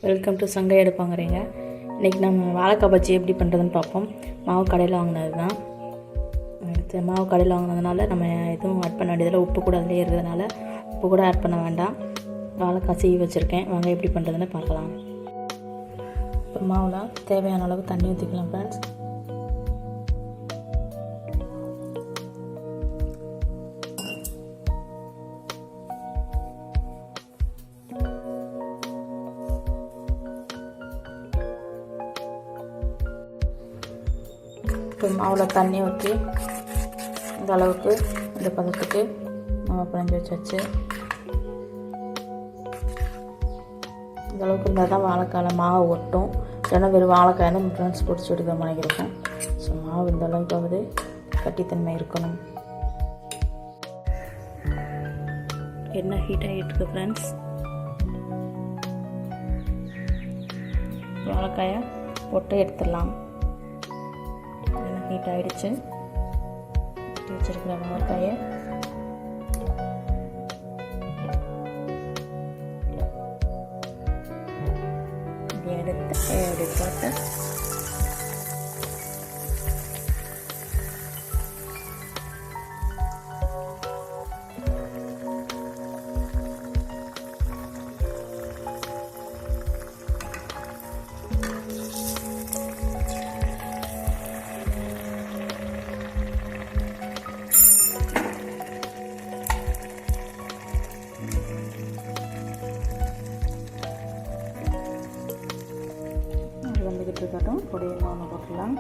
Welcome to சங்கை எடுப்பாங்கிறீங்க. இன்றைக்கி நம்ம வாழைக்காய் பஜ்ஜி எப்படி பண்ணுறதுன்னு பார்ப்போம். மாவு கடையில் வாங்கினது தான். மாவு கடையில் வாங்கினதுனால நம்ம எதுவும் ஆட் பண்ண வேண்டியதில்லை. உப்பு கூட அதிலே இருக்கிறதுனால உப்பு கூட ஆட் பண்ண வேண்டாம். வாழைக்காய் சீவி வச்சுருக்கேன். வாங்க எப்படி பண்ணுறதுன்னு பார்க்கலாம். இப்போ மாவில் தேவையான அளவு தண்ணி ஊற்றிக்கலாம் ஃப்ரெண்ட்ஸ். இப்போ மாவில் தண்ணி ஊற்றி இந்த அளவுக்கு இந்த பதத்துக்கு மாவு பிணைஞ்சி வச்சாச்சு. இந்த அளவுக்கு இருந்தால் தான் வாழைக்காயில் மாவு ஒட்டும். இல்லைன்னா வெறும் வாழைக்காய் வந்து ஃப்ரெண்ட்ஸ் பிடிச்சி எடுக்கிற மாதிரி இருக்கும். ஸோ மாவு இந்த அளவுக்காவது கட்டித்தன்மை இருக்கணும். எண்ணெய் ஹீட் ஆகிட்டு இருக்கு ஃப்ரெண்ட்ஸ். வாழைக்காயை போட்டு எடுத்துடலாம். ஹீட் ஆகிடுச்சு. வச்சுருக்கிற வாழைக்காயை எடுத்து அப்படி போட்டு வந்துக்கிட்டு இருக்கட்டும். பொடியெல்லாம் ஒன்று போட்டுடலாம்.